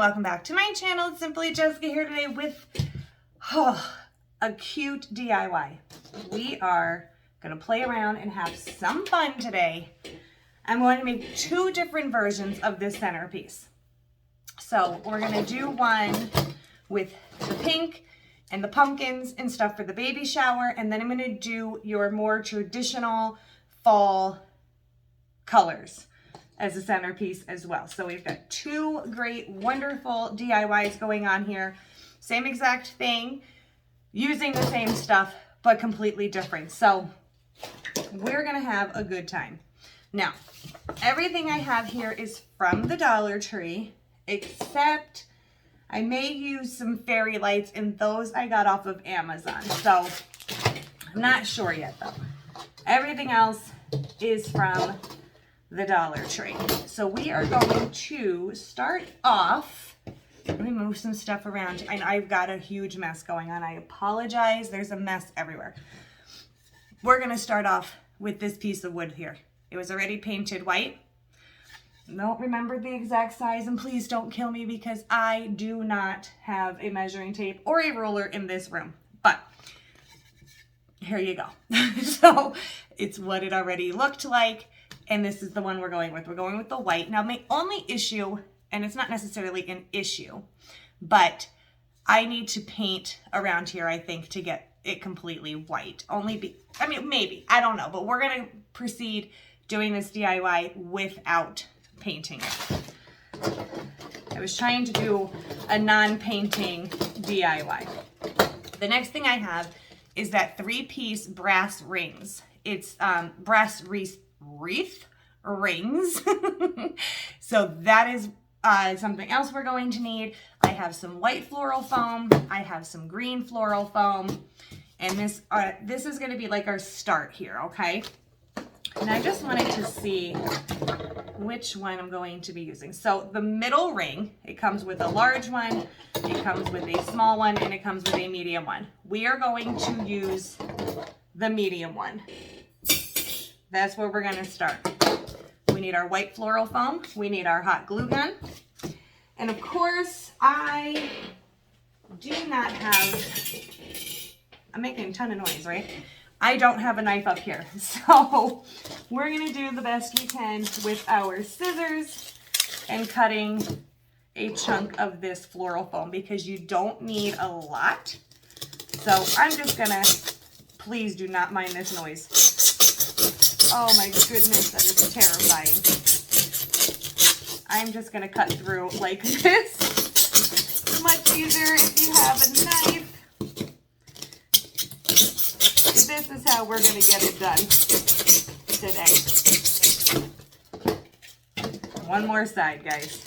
welcome back to my channel. It's Simply Jessica here today with a cute DIY. We are gonna play around and have some fun today. I'm going to make two different versions of this centerpiece. So we're gonna do one with the pink and the pumpkins and stuff for the baby shower, and then I'm gonna do your more traditional fall colors as a centerpiece as well. So we've got two great, wonderful DIYs going on here. Same exact thing, using the same stuff, but completely different. So we're gonna have a good time. Now, everything I have here is from the Dollar Tree, except I may use some fairy lights, and those I got off of Amazon. So I'm not sure yet though. Everything else is from the Dollar Tree. So we are going to start off. Let me move some stuff around. And I've got a huge mess going on. I apologize. There's a mess everywhere. We're going to start off with this piece of wood here. It was already painted white. Don't remember the exact size, and please don't kill me because I do not have a measuring tape or a ruler in this room. But here you go. So it's what it already looked like. And this is the one we're going with. We're going with the white. Now, my only issue, and it's not necessarily an issue, but I need to paint around here, I think, to get it completely white. Maybe, I don't know, but we're going to proceed doing this DIY without painting it. I was trying to do a non-painting DIY. The next thing I have is that 3-piece brass rings. It's brass wreath rings. So that is something else we're going to need. I have some white floral foam. I have some green floral foam. And this is going to be like our start here, okay? And I just wanted to see which one I'm going to be using. So the middle ring, it comes with a large one, it comes with a small one, and it comes with a medium one. We are going to use the medium one. That's where we're going to start. We need our white floral foam. We need our hot glue gun. And of course, I do not have, I'm making a ton of noise, right? I don't have a knife up here. So we're going to do the best we can with our scissors and cutting a chunk of this floral foam because you don't need a lot. So I'm just going to, please do not mind this noise. Oh my goodness, that is terrifying. I'm just going to cut through like this. It's much easier if you have a knife. This is how we're going to get it done today. One more side, guys.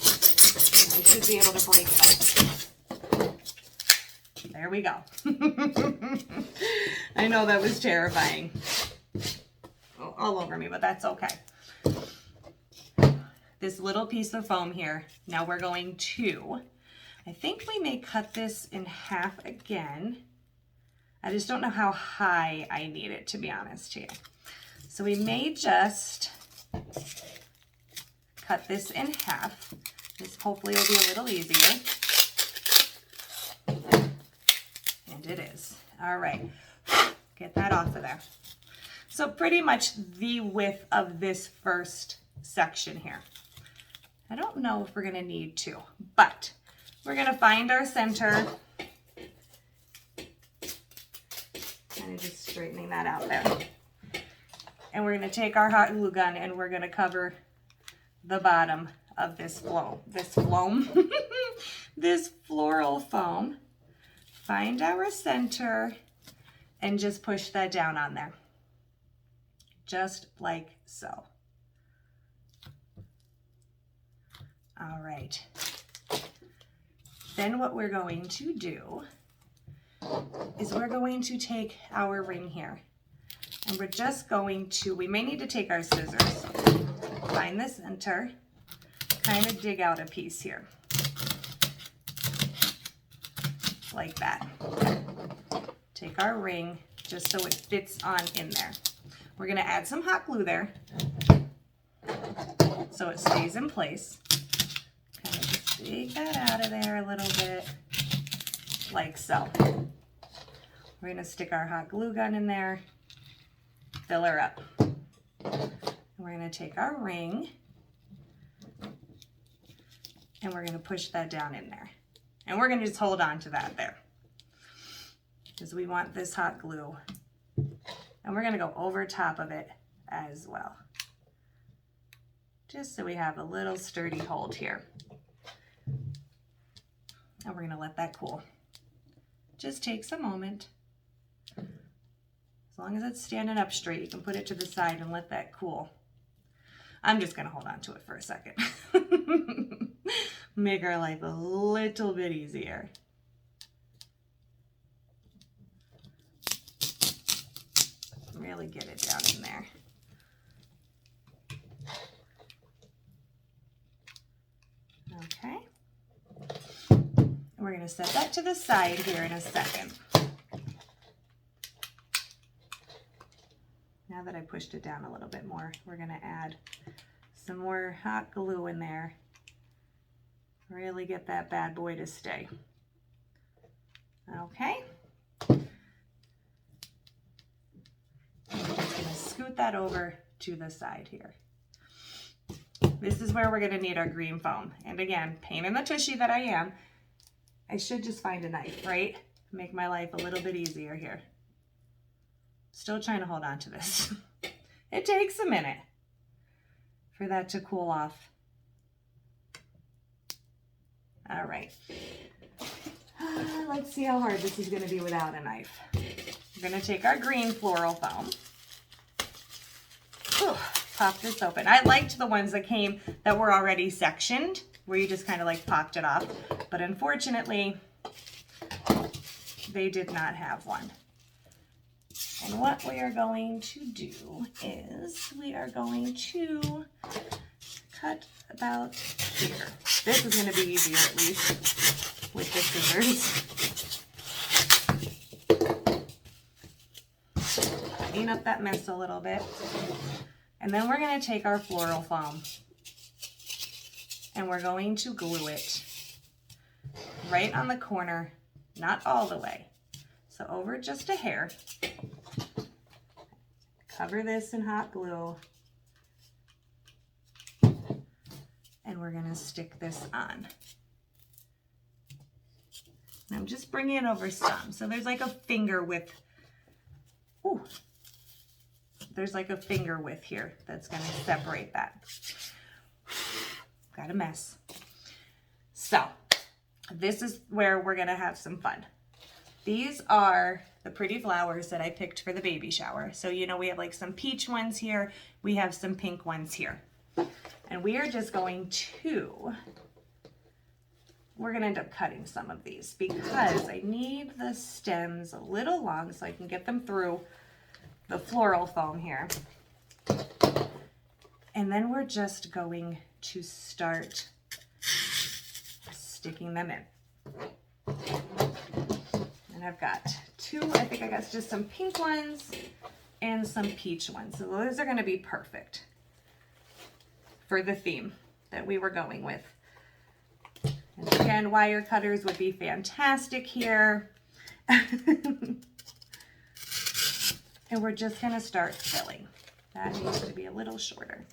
I should be able to break it up. There we go. I know that was terrifying. All over me, but that's okay. This little piece of foam here. Now we're going to, I think we may cut this in half again. I just don't know how high I need it, to be honest here. So we may just cut this in half. This hopefully will be a little easier. And it is. All right, get that off of there. So pretty much the width of this first section here. I don't know if we're going to need to, but we're going to find our center. Kind of just straightening that out there. And we're going to take our hot glue gun and we're going to cover the bottom of this this floral foam. Find our center and just push that down on there. Just like so. All right. Then what we're going to do is we're going to take our ring here and we're just going to, we may need to take our scissors, find the center, kind of dig out a piece here. Like that. Take our ring just so it fits on in there. We're going to add some hot glue there so it stays in place. Kind of just Shake that out of there a little bit, like so. We're gonna stick our hot glue gun in there, fill her up. We're gonna take our ring and we're gonna push that down in there. And we're gonna just hold on to that there, because we want this hot glue. And we're gonna go over top of it as well, just so we have a little sturdy hold here. And we're gonna let that cool. Just takes a moment. As long as it's standing up straight, you can put it to the side and let that cool. I'm just gonna hold on to it for a second. Make our life a little bit easier. Really get it down in there. Okay. We're gonna set that to the side here in a second. Now that I pushed it down a little bit more, we're gonna add some more hot glue in there. Really get that bad boy to stay. Okay. I'm just gonna scoot that over to the side here. This is where we're gonna need our green foam. And again, pain in the tushy that I am, I should just find a knife, right? Make my life a little bit easier here. Still trying to hold on to this. It takes a minute for that to cool off. All right. Let's see how hard this is going to be without a knife. We're going to take our green floral foam. Ooh, pop this open. I liked the ones that were already sectioned, where you just kind of like popped it off. But unfortunately, they did not have one. And what we are going to do is we are going to cut about here. This is going to be easier, at least, with the scissors. Clean up that mess a little bit. And then we're going to take our floral foam and we're going to glue it right on the corner, not all the way. So over just a hair. Cover this in hot glue. And we're gonna stick this on. And I'm just bringing it over some. So there's like a finger width. Ooh. There's like a finger width here that's gonna separate that. Got a mess. So this is where we're gonna have some fun. These are the pretty flowers that I picked for the baby shower. So, you know, we have like some peach ones here. We have some pink ones here. And we are just going to, we're gonna end up cutting some of these because I need the stems a little long so I can get them through the floral foam here. And then we're just going to start sticking them in. And I've got two, I think I got just some pink ones and some peach ones. So those are gonna be perfect for the theme that we were going with. And again, wire cutters would be fantastic here. And we're just gonna start filling. That needs to be a little shorter.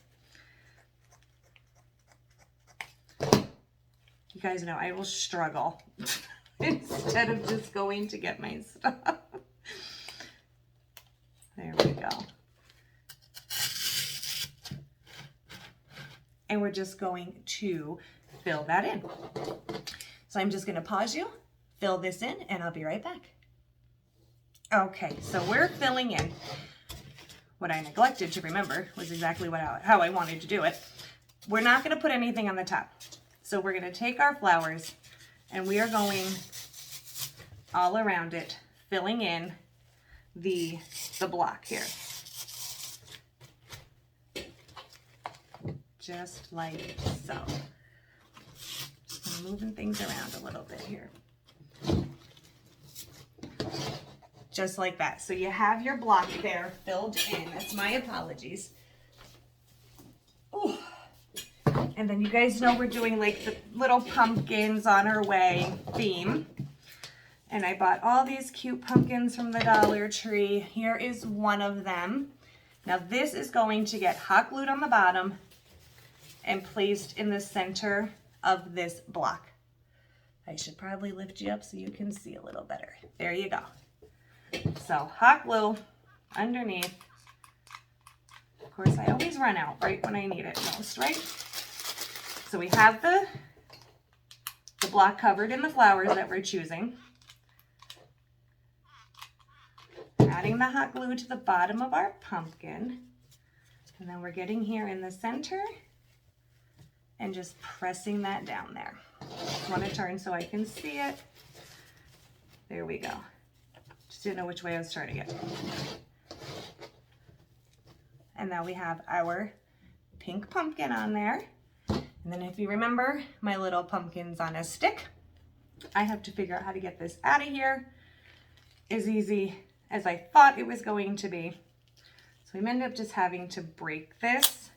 You guys know I will struggle instead of just going to get my stuff. There we go. And we're just going to fill that in. So I'm just going to pause you, fill this in, and I'll be right back. Okay, so we're filling in. What I neglected to remember was exactly how I wanted to do it. We're not going to put anything on the top. So we're going to take our flowers and we are going all around it, filling in the block here. Just like so. Just moving things around a little bit here. Just like that. So you have your block there filled in. That's my apologies. Ooh. And then you guys know we're doing like the little pumpkins on our way theme. And I bought all these cute pumpkins from the Dollar Tree. Here is one of them. Now this is going to get hot glued on the bottom and placed in the center of this block. I should probably lift you up so you can see a little better. There you go. So hot glue underneath. Of course, I always run out right when I need it most, right? So we have the block covered in the flowers that we're choosing. Adding the hot glue to the bottom of our pumpkin. And then we're getting here in the center and just pressing that down there. I want to turn so I can see it. There we go. Just didn't know which way I was turning it. And now we have our pink pumpkin on there. And then if you remember my little pumpkins on a stick, I have to figure out how to get this out of here as easy as I thought it was going to be. So we ended up just having to break this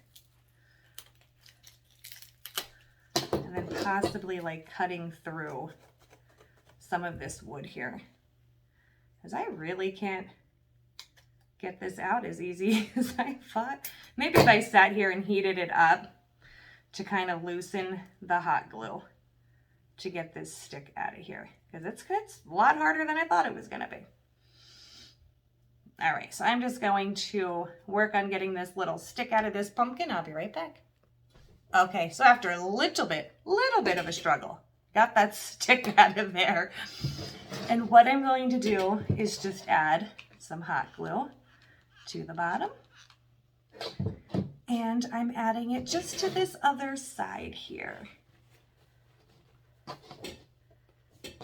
and then possibly like cutting through some of this wood here, because I really can't get this out as easy as I thought. Maybe if I sat here and heated it up to kind of loosen the hot glue to get this stick out of here, because it's a lot harder than I thought it was going to be. All right, so I'm just going to work on getting this little stick out of this pumpkin. I'll be right back. Okay, so after a little bit of a struggle, got that stick out of there. And what I'm going to do is just add some hot glue to the bottom. And I'm adding it just to this other side here.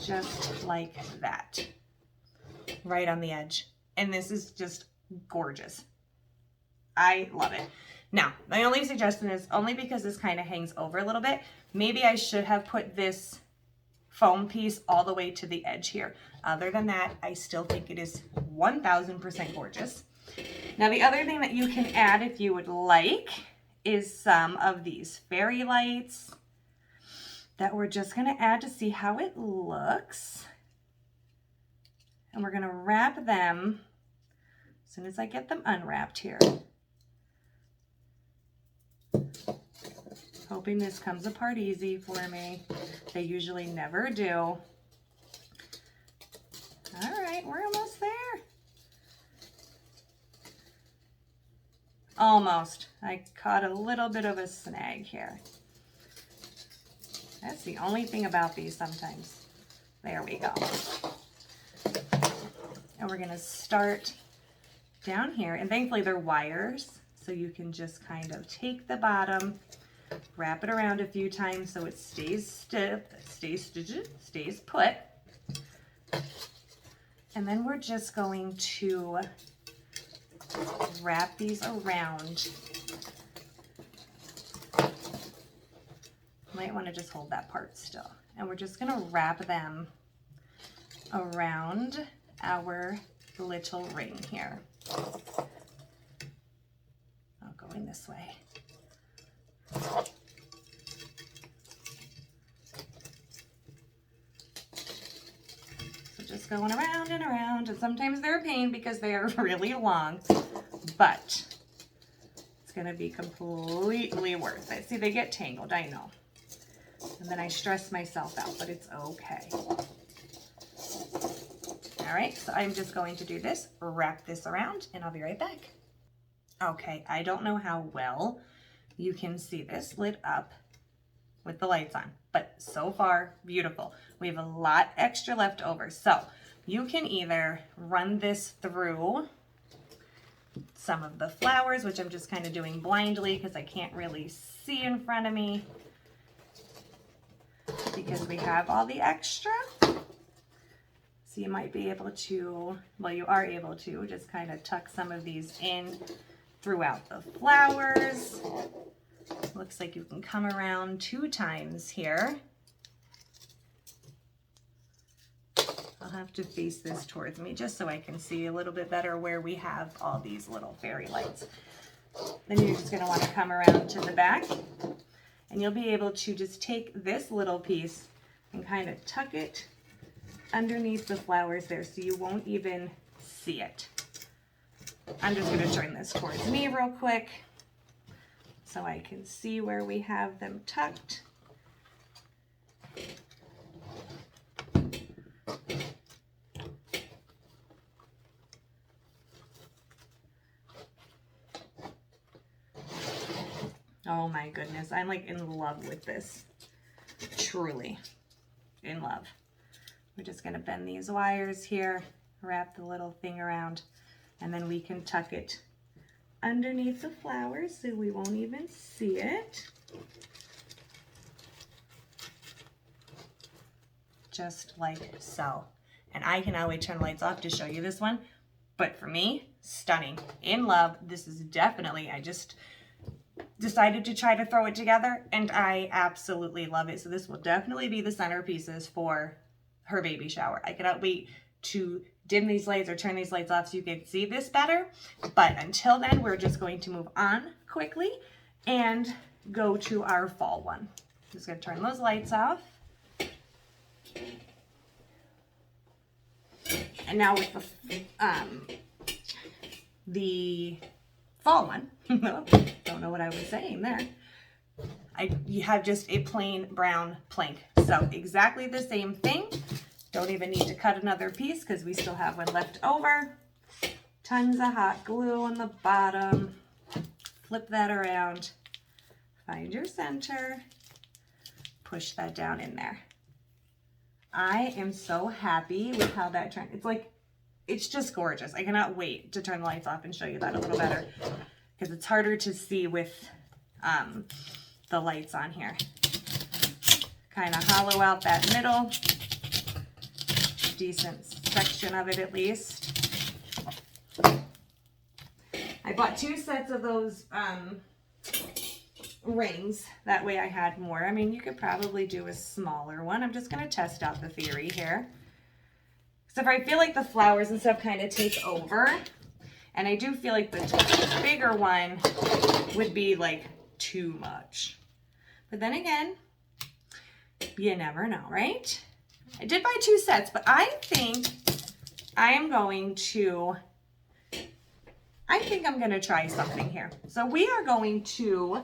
Just like that, right on the edge. And this is just gorgeous. I love it. Now, my only suggestion is, only because this kind of hangs over a little bit, maybe I should have put this foam piece all the way to the edge here. Other than that, I still think it is 1000% gorgeous. Now, the other thing that you can add if you would like is some of these fairy lights that we're just going to add to see how it looks. And we're going to wrap them as soon as I get them unwrapped here. Hoping this comes apart easy for me. They usually never do. All right, we're almost there. Almost. I caught a little bit of a snag here. That's the only thing about these sometimes. There we go. And we're going to start down here. And thankfully they're wires, so you can just kind of take the bottom, wrap it around a few times so it stays stiff, stays put. And then we're just going to wrap these around. Might want to just hold that part still. And we're just going to wrap them around our little ring here. I'll go in this way. So just going around and around, and sometimes they're a pain because they are really long, but it's going to be completely worth it. See, they get tangled, I know. And then I stress myself out, but it's okay. All right, so I'm just going to do this, wrap this around, and I'll be right back. Okay, I don't know how well you can see this lit up with the lights on, but so far, beautiful. We have a lot extra left over. So you can either run this through some of the flowers, which I'm just kind of doing blindly because I can't really see in front of me because we have all the extra. So you might be able to, well, you are able to just kind of tuck some of these in throughout the flowers. Looks like you can come around 2 times here. I'll have to face this towards me just so I can see a little bit better where we have all these little fairy lights. Then you're just going to want to come around to the back And you'll be able to just take this little piece and kind of tuck it underneath the flowers there so you won't even see it. I'm just going to turn this towards me real quick so I can see where we have them tucked. Oh my goodness, I'm like in love with this. Truly in love. We're just gonna bend these wires here, wrap the little thing around, and then we can tuck it underneath the flowers so we won't even see it. Just like so. And I can always turn the lights off to show you this one, but for me, stunning, in love. This is definitely, I just decided to try to throw it together and I absolutely love it. So this will definitely be the centerpieces for her baby shower. I cannot wait to dim these lights or turn these lights off so you can see this better. But until then, we're just going to move on quickly and go to our fall one. Just gonna turn those lights off. And now with the fall one, don't know what I was saying there. You have just a plain brown plank. So exactly the same thing. Don't even need to cut another piece because we still have one left over. Tons of hot glue on the bottom. Flip that around. Find your center. Push that down in there. I am so happy with how that turned. It's like, it's just gorgeous. I cannot wait to turn the lights off and show you that a little better because it's harder to see with the lights on here. Kind of hollow out that middle. Decent section of it at least. I bought 2 sets of those rings. That way I had more. I mean, you could probably do a smaller one. I'm just going to test out the theory here. So if I feel like the flowers and stuff kind of take over, and I do feel like the bigger one would be like too much. But then again, you never know, right? I did buy 2 sets, but I think I'm going to try something here. So we're going to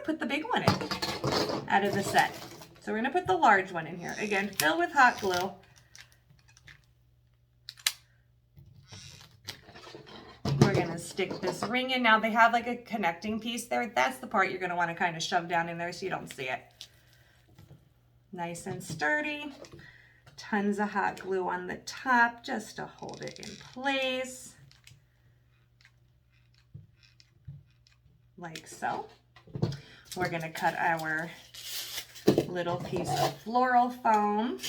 put the big one in out of the set. So we're going to put the large one in here. Again, fill with hot glue. We're going to stick this ring in. Now they have like a connecting piece there. That's the part you're going to want to kind of shove down in there so you don't see it. Nice and sturdy. Tons of hot glue on the top just to hold it in place. Like so. We're going to cut our little piece of floral foam.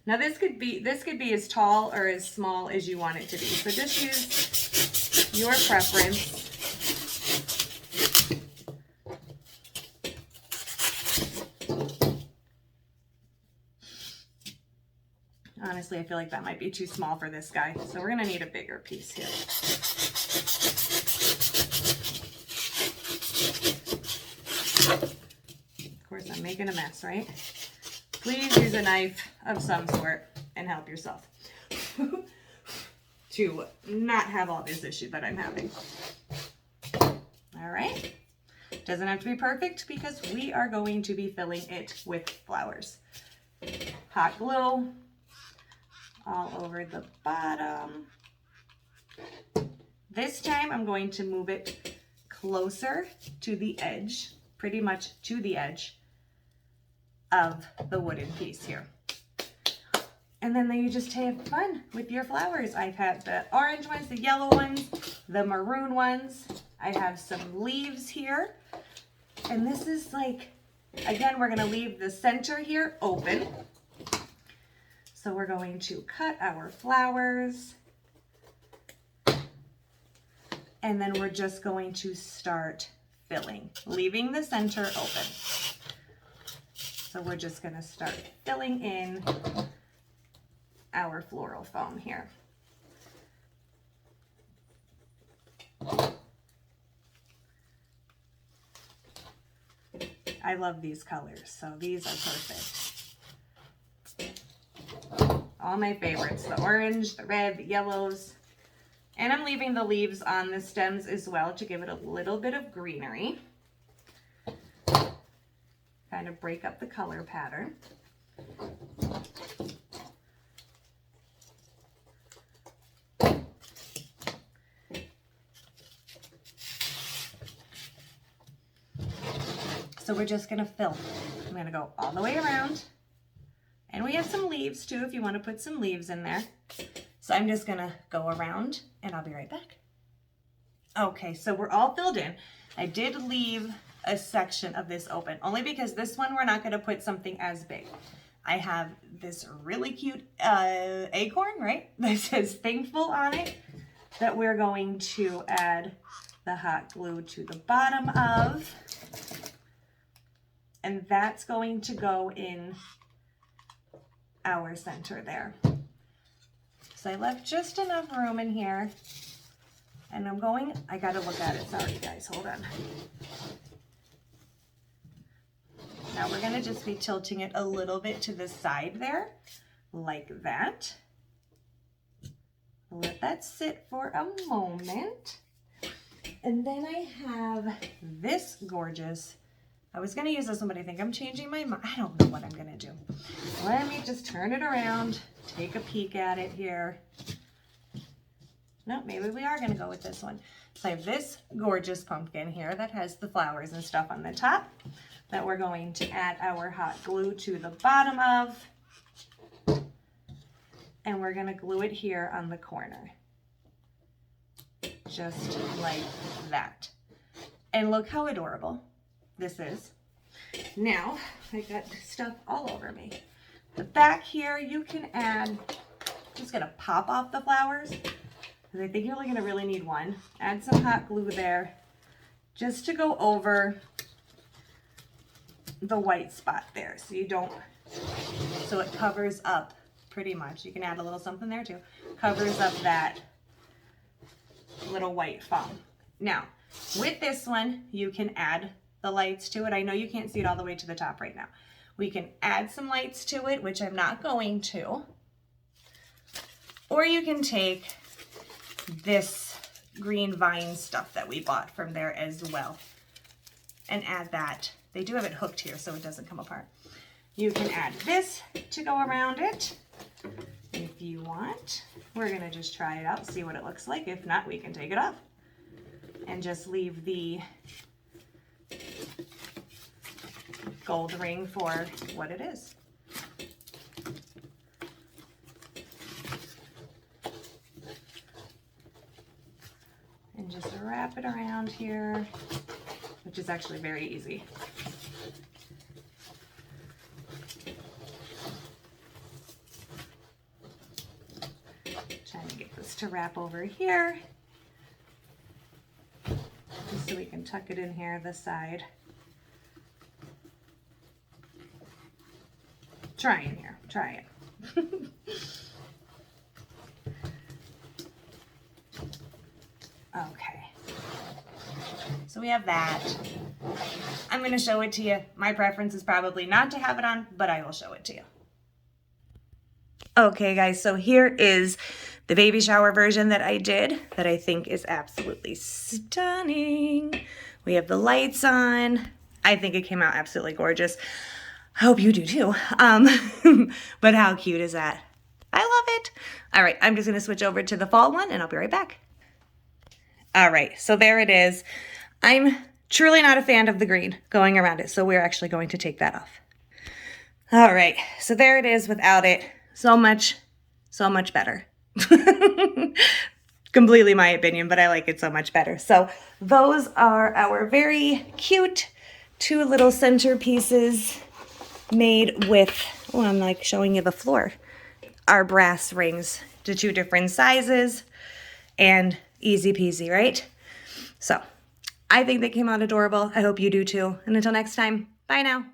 Now this could be as tall or as small as you want it to be. So just use your preference. Honestly, I feel like that might be too small for this guy. So we're gonna need a bigger piece here. Of course, I'm making a mess, right? Please use a knife of some sort and help yourself to not have all this issue that I'm having. All right. Doesn't have to be perfect because we are going to be filling it with flowers. Hot glue all over the bottom. This time I'm going to move it closer to the edge, pretty much to the edge of the wooden piece here. And then you just have fun with your flowers. I've had the orange ones, the yellow ones, the maroon ones. I have some leaves here. And this is like, again, we're gonna leave the center here open. So we're going to cut our flowers. And then we're just going to start filling, leaving the center open. So we're just gonna start filling in our floral foam here. I love these colors, so these are perfect. All my favorites, the orange, the red, the yellows. And I'm leaving the leaves on the stems as well to give it a little bit of greenery. Kind of break up the color pattern. So we're just gonna fill. I'm gonna go all the way around. And we have some leaves too, if you wanna put some leaves in there. So I'm just gonna go around and I'll be right back. Okay, so we're all filled in. I did leave a section of this open, only because this one we're not gonna put something as big. I have this really cute acorn, right? That says thankful on it, that we're going to add the hot glue to the bottom of. And that's going to go in our center there. So I left just enough room in here. And I gotta look at it, sorry guys, hold on. Now we're gonna just be tilting it a little bit to the side there, like that. Let that sit for a moment. And then I have this gorgeous, I was gonna use this one, but I think I'm changing my mind. I don't know what I'm gonna do. Let me just turn it around, take a peek at it here. No, maybe we are gonna go with this one. So I have this gorgeous pumpkin here that has the flowers and stuff on the top that we're going to add our hot glue to the bottom of. And we're gonna glue it here on the corner. Just like that. And look how adorable this is. Now, I got stuff all over me. The back here, you can add, just gonna pop off the flowers, because I think you're only gonna really need one. Add some hot glue there, just to go over the white spot there, so you don't, so it covers up pretty much. You can add a little something there too. Covers up that little white foam. Now, with this one, you can add the lights to it. I know you can't see it all the way to the top right now. We can add some lights to it, which I'm not going to. Or you can take this green vine stuff that we bought from there as well and add that. They do have it hooked here so it doesn't come apart. You can add this to go around it if you want. We're gonna just try it out, see what it looks like. If not, we can take it off and just leave the gold ring for what it is. And just wrap it around here, which is actually very easy. Trying to get this to wrap over here, just so we can tuck it in here this side. Trying here, try it. Okay, so we have that. I'm going to show it to you. My preference is probably not to have it on, but I will show it to you. Okay guys, so here is the baby shower version that I did that I think is absolutely stunning. We have the lights on. I think it came out absolutely gorgeous. I hope you do too. But how cute is that? I love it. All right, I'm just gonna switch over to the fall one and I'll be right back. All right, so there it is. I'm truly not a fan of the green going around it, so we're actually going to take that off. All right, so there it is without it. So much better. Completely my opinion, but I like it so much better. So those are our very cute two little centerpieces made with, oh, I'm like showing you the floor, our brass rings to two different sizes and easy peasy, right? So I think they came out adorable. I hope you do too. And until next time, bye now.